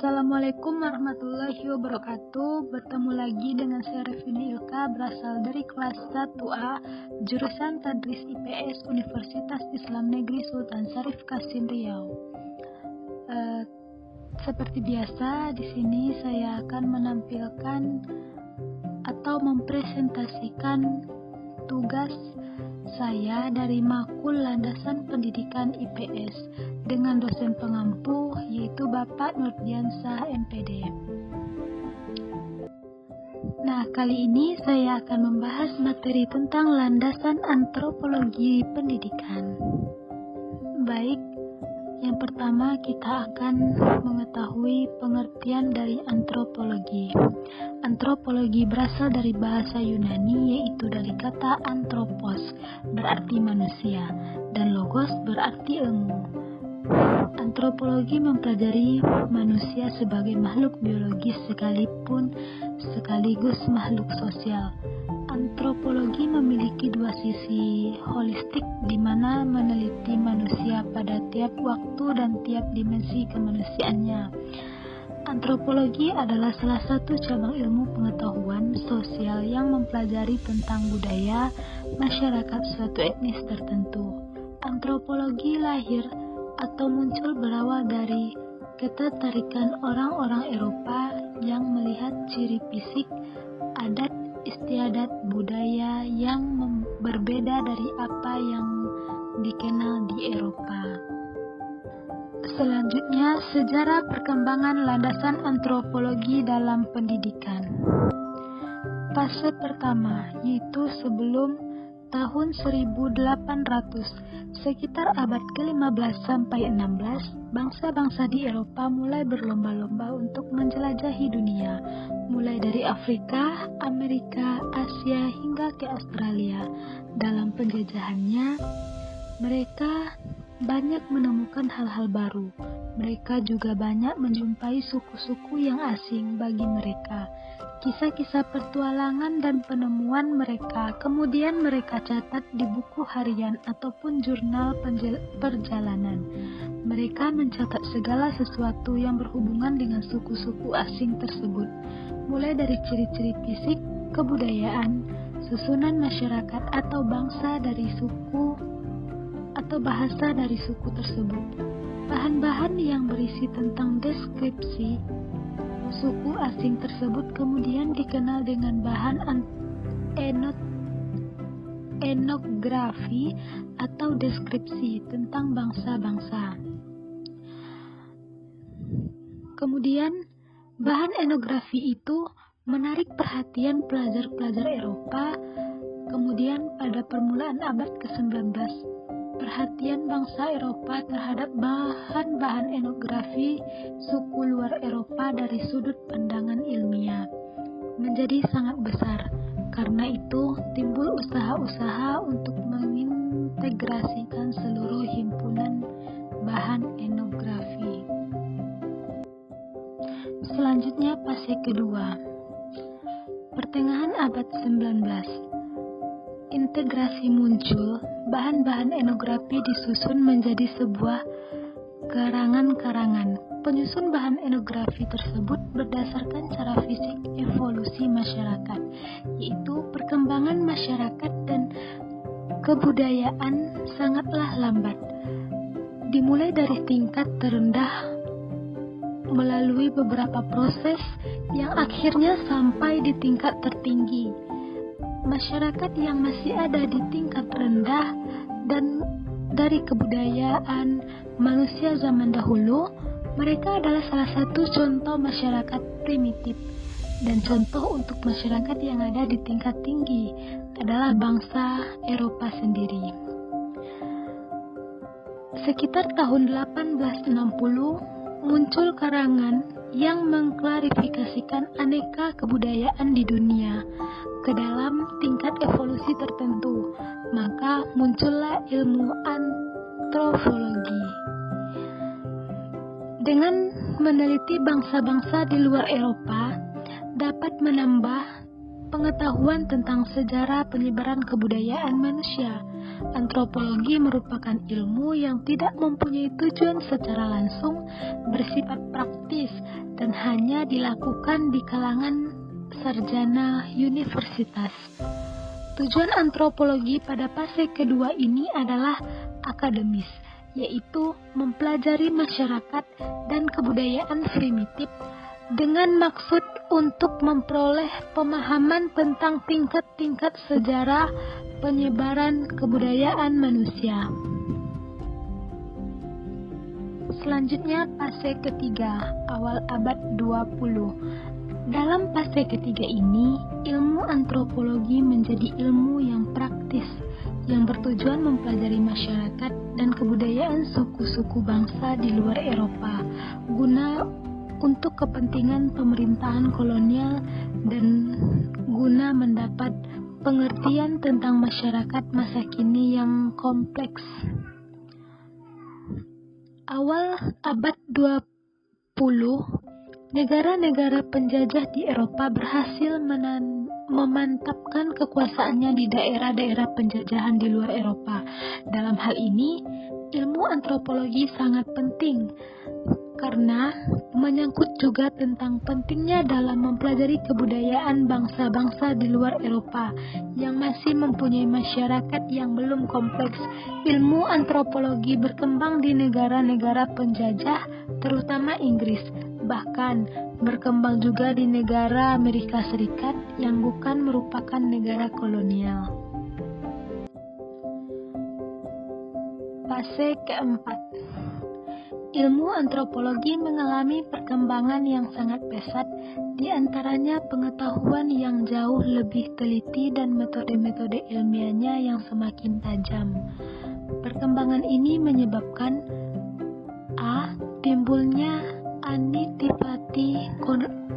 Assalamualaikum warahmatullahi wabarakatuh. Bertemu lagi dengan saya Revini Ilka, berasal dari kelas 1A, jurusan Tadris IPS Universitas Islam Negeri Sultan Syarif Qasim Riau. Seperti biasa, di sini saya akan menampilkan atau mempresentasikan tugas saya dari Makul Landasan Pendidikan IPS dengan dosen pengampu yaitu Bapak Nurdiansyah MPD. Nah, kali ini saya akan membahas materi tentang landasan antropologi pendidikan. Baik, yang pertama kita akan mengetahui pengertian dari antropologi. Antropologi berasal dari bahasa Yunani yaitu dari kata anthropos, berarti manusia, dan logos berarti ilmu. Antropologi mempelajari manusia sebagai makhluk biologis sekaligus makhluk sosial. Antropologi memiliki dua sisi holistik di mana meneliti manusia pada tiap waktu dan tiap dimensi kemanusiaannya. Antropologi adalah salah satu cabang ilmu pengetahuan sosial yang mempelajari tentang budaya masyarakat suatu etnis tertentu. Antropologi lahir atau muncul berawal dari ketertarikan orang-orang Eropa yang melihat ciri fisik, adat, istiadat, budaya yang berbeda dari apa yang dikenal di Eropa. Selanjutnya, sejarah perkembangan landasan antropologi dalam pendidikan. Fase pertama, yaitu sebelum tahun 1800, sekitar abad ke-15 sampai 16, bangsa-bangsa di Eropa mulai berlomba-lomba untuk menjelajahi dunia, mulai dari Afrika, Amerika, Asia, hingga ke Australia. Dalam penjajahannya, mereka banyak menemukan hal-hal baru. Mereka juga banyak menjumpai suku-suku yang asing bagi mereka. Kisah-kisah petualangan dan penemuan mereka kemudian mereka catat di buku harian ataupun jurnal perjalanan. Mereka mencatat segala sesuatu yang berhubungan dengan suku-suku asing tersebut, mulai dari ciri-ciri fisik, kebudayaan, susunan masyarakat atau bangsa dari suku atau bahasa dari suku tersebut. Bahan-bahan yang berisi tentang deskripsi suku asing tersebut kemudian dikenal dengan bahan etnografi atau deskripsi tentang bangsa-bangsa. Kemudian, bahan etnografi itu menarik perhatian pelajar-pelajar Eropa. Kemudian pada permulaan abad ke-19, perhatian bangsa Eropa terhadap bahan-bahan etnografi suku luar Eropa dari sudut pandangan ilmiah menjadi sangat besar. Karena itu, timbul usaha-usaha untuk mengintegrasikan seluruh himpunan bahan etnografi. Selanjutnya, fase kedua. Pertengahan abad 19. Integrasi muncul, bahan-bahan etnografi disusun menjadi sebuah karangan-karangan. Penyusun bahan etnografi tersebut berdasarkan cara fisik evolusi masyarakat, yaitu perkembangan masyarakat dan kebudayaan sangatlah lambat. Dimulai dari tingkat terendah melalui beberapa proses yang akhirnya sampai di tingkat tertinggi. Masyarakat yang masih ada di tingkat rendah dan dari kebudayaan manusia zaman dahulu, mereka adalah salah satu contoh masyarakat primitif, dan contoh untuk masyarakat yang ada di tingkat tinggi adalah bangsa Eropa sendiri. Sekitar tahun 1860 muncul karangan yang mengklarifikasikan aneka kebudayaan di dunia ke dalam tingkat evolusi tertentu, maka muncullah ilmu antropologi. Dengan meneliti bangsa-bangsa di luar Eropa, dapat menambah pengetahuan tentang sejarah penyebaran kebudayaan manusia. Antropologi merupakan ilmu yang tidak mempunyai tujuan secara langsung, bersifat praktis, hanya dilakukan di kalangan sarjana universitas. Tujuan antropologi pada fase kedua ini adalah akademis, yaitu mempelajari masyarakat dan kebudayaan primitif dengan maksud untuk memperoleh pemahaman tentang tingkat-tingkat sejarah penyebaran kebudayaan manusia. Selanjutnya fase ketiga, awal abad 20. Dalam fase ketiga ini, ilmu antropologi menjadi ilmu yang praktis, yang bertujuan mempelajari masyarakat dan kebudayaan suku-suku bangsa di luar Eropa, guna untuk kepentingan pemerintahan kolonial dan guna mendapat pengertian tentang masyarakat masa kini yang kompleks. Awal abad 20, negara-negara penjajah di Eropa berhasil memantapkan kekuasaannya di daerah-daerah penjajahan di luar Eropa. Dalam hal ini, ilmu antropologi sangat penting karena menyangkut juga tentang pentingnya dalam mempelajari kebudayaan bangsa-bangsa di luar Eropa yang masih mempunyai masyarakat yang belum kompleks. Ilmu antropologi berkembang di negara-negara penjajah, terutama Inggris, bahkan berkembang juga di negara Amerika Serikat yang bukan merupakan negara kolonial. Fase keempat. Ilmu antropologi mengalami perkembangan yang sangat pesat, di antaranya pengetahuan yang jauh lebih teliti dan metode-metode ilmiahnya yang semakin tajam. Perkembangan ini menyebabkan a. timbulnya antipati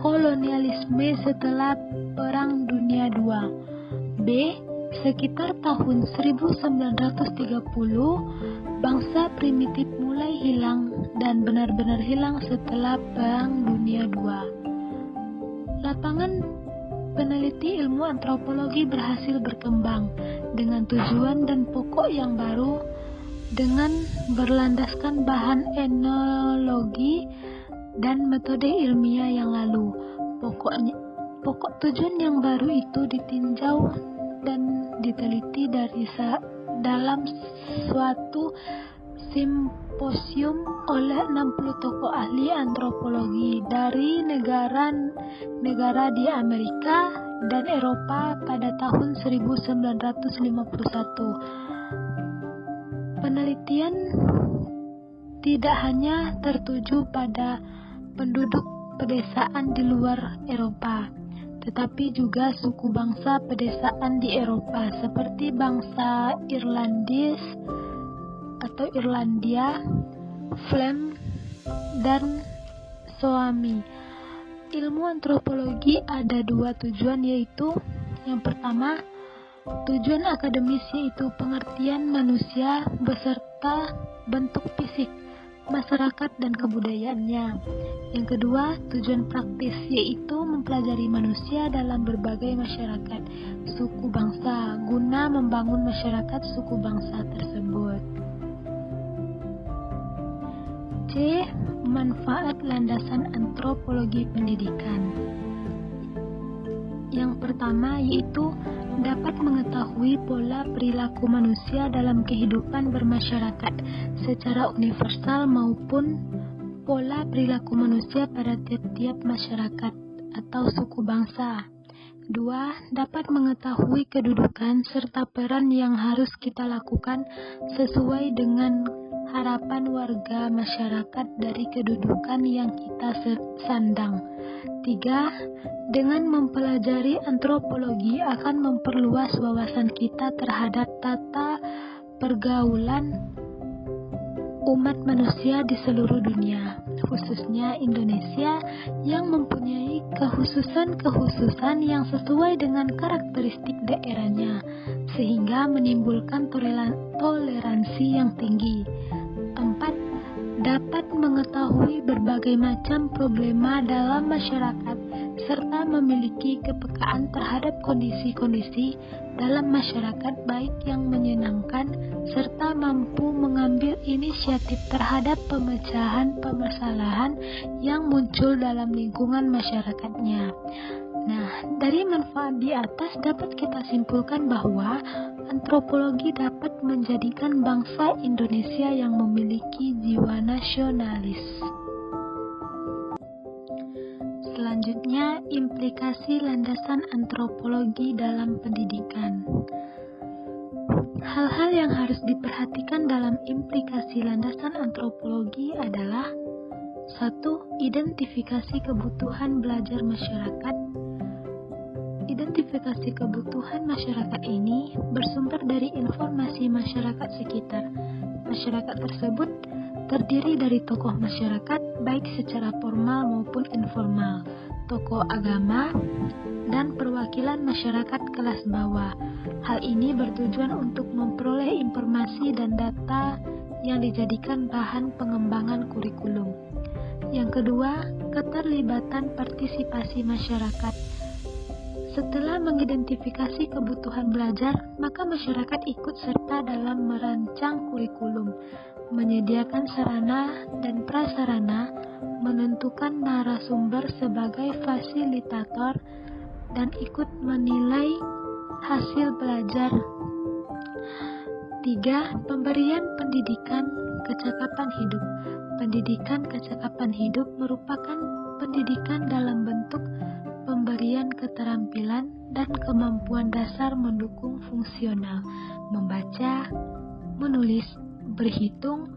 kolonialisme setelah Perang Dunia II. B. Sekitar tahun 1930, bangsa primitif mulai hilang dan benar-benar hilang setelah Perang Dunia II. Lapangan peneliti ilmu antropologi berhasil berkembang dengan tujuan dan pokok yang baru dengan berlandaskan bahan etnologi dan metode ilmiah yang lalu. Pokok tujuan yang baru itu ditinjau dan diteliti dalam suatu simposium oleh 60 tokoh ahli antropologi dari negara-negara di Amerika dan Eropa pada tahun 1951. Penelitian tidak hanya tertuju pada penduduk pedesaan di luar Eropa, tetapi juga suku bangsa pedesaan di Eropa seperti bangsa Irlandia, Flam, dan Suomi. Ilmu antropologi ada dua tujuan, yaitu yang pertama, tujuan akademis, yaitu pengertian manusia beserta bentuk fisik, masyarakat dan kebudayaannya. Yang kedua, tujuan praktis, yaitu mempelajari manusia dalam berbagai masyarakat suku bangsa guna membangun masyarakat suku bangsa tersebut. C. Manfaat landasan antropologi pendidikan. Yang pertama yaitu dapat mengetahui pola perilaku manusia dalam kehidupan bermasyarakat secara universal maupun pola perilaku manusia pada tiap-tiap masyarakat atau suku bangsa. 2. Dapat mengetahui kedudukan serta peran yang harus kita lakukan sesuai dengan harapan warga masyarakat dari kedudukan yang kita sandang. 3. Dengan mempelajari antropologi akan memperluas wawasan kita terhadap tata pergaulan umat manusia di seluruh dunia, khususnya Indonesia yang mempunyai kekhususan yang sesuai dengan karakteristik daerahnya, sehingga menimbulkan toleransi yang tinggi. 4. Dapat mengetahui berbagai macam problema dalam masyarakat serta memiliki kepekaan terhadap kondisi-kondisi dalam masyarakat baik yang menyenangkan serta mampu mengambil inisiatif terhadap pemecahan permasalahan yang muncul dalam lingkungan masyarakatnya. Nah, dari manfaat di atas dapat kita simpulkan bahwa antropologi dapat menjadikan bangsa Indonesia yang memiliki jiwa nasionalis. Selanjutnya, implikasi landasan antropologi dalam pendidikan. Hal-hal yang harus diperhatikan dalam implikasi landasan antropologi adalah 1. Identifikasi kebutuhan belajar masyarakat. Identifikasi kebutuhan masyarakat ini bersumber dari informasi masyarakat sekitar. Masyarakat tersebut terdiri dari tokoh masyarakat baik secara formal maupun informal, tokoh agama, dan perwakilan masyarakat kelas bawah. Hal ini bertujuan untuk memperoleh informasi dan data yang dijadikan bahan pengembangan kurikulum. Yang kedua, keterlibatan partisipasi masyarakat. Setelah mengidentifikasi kebutuhan belajar, maka masyarakat ikut serta dalam merancang kurikulum, menyediakan sarana dan prasarana, menentukan narasumber sebagai fasilitator, dan ikut menilai hasil belajar. 3. Pemberian pendidikan kecakapan hidup. Pendidikan kecakapan hidup merupakan pendidikan dalam bentuk pemberian keterampilan dan kemampuan dasar mendukung fungsional, membaca, menulis, berhitung,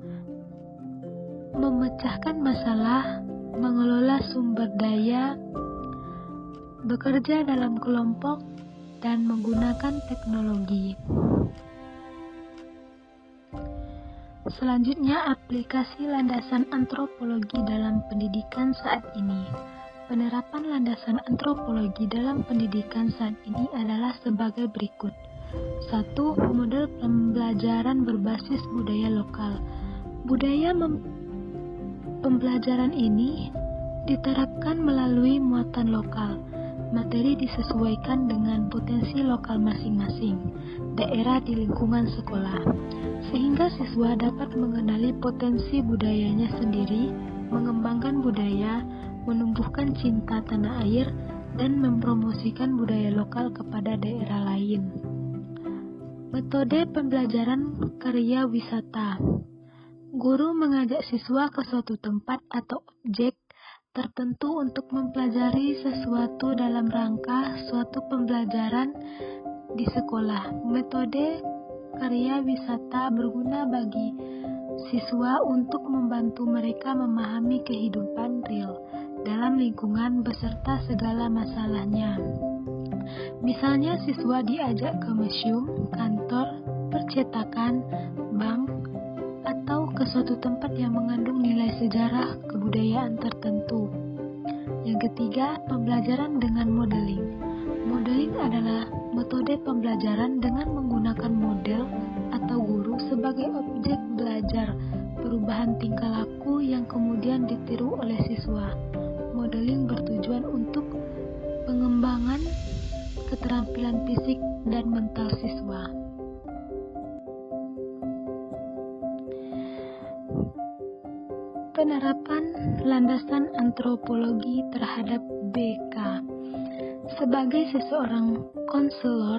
memecahkan masalah, mengelola sumber daya, bekerja dalam kelompok, dan menggunakan teknologi. Selanjutnya, aplikasi landasan antropologi dalam pendidikan saat ini. Penerapan landasan antropologi dalam pendidikan saat ini adalah sebagai berikut. 1. Model pembelajaran berbasis budaya lokal. Pembelajaran ini diterapkan melalui muatan lokal. Materi disesuaikan dengan potensi lokal masing-masing daerah di lingkungan sekolah, sehingga siswa dapat mengenali potensi budayanya sendiri, mengembangkan budaya, menumbuhkan cinta tanah air, dan mempromosikan budaya lokal kepada daerah lain. Metode pembelajaran karya wisata. Guru mengajak siswa ke suatu tempat atau objek tertentu untuk mempelajari sesuatu dalam rangka suatu pembelajaran di sekolah. Metode karya wisata berguna bagi siswa untuk membantu mereka memahami kehidupan real dalam lingkungan beserta segala masalahnya. Misalnya siswa diajak ke museum, kantor, percetakan, bank, atau ke suatu tempat yang mengandung nilai sejarah kebudayaan tertentu. Yang ketiga, pembelajaran dengan modeling. Modeling adalah metode pembelajaran dengan menggunakan model atau guru sebagai objek belajar perubahan tingkah laku yang kemudian ditiru oleh siswa. Modeling bertujuan untuk pengembangan keterampilan fisik dan mental siswa. Penerapan landasan antropologi terhadap BK. Sebagai seseorang konselor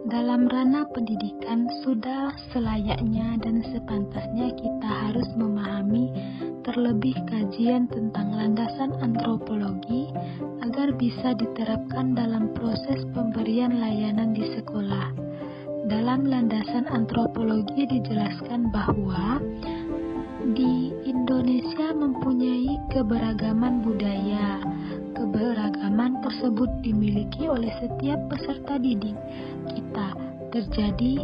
dalam ranah pendidikan, sudah selayaknya dan sepantasnya kita harus memahami terlebih kajian tentang landasan antropologi agar bisa diterapkan dalam proses pemberian layanan di sekolah. Dalam landasan antropologi dijelaskan bahwa di Indonesia mempunyai keberagaman budaya. Keberagaman tersebut dimiliki oleh setiap peserta didik kita. Jadi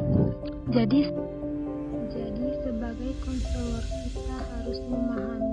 sebagai konselor kita harus memahami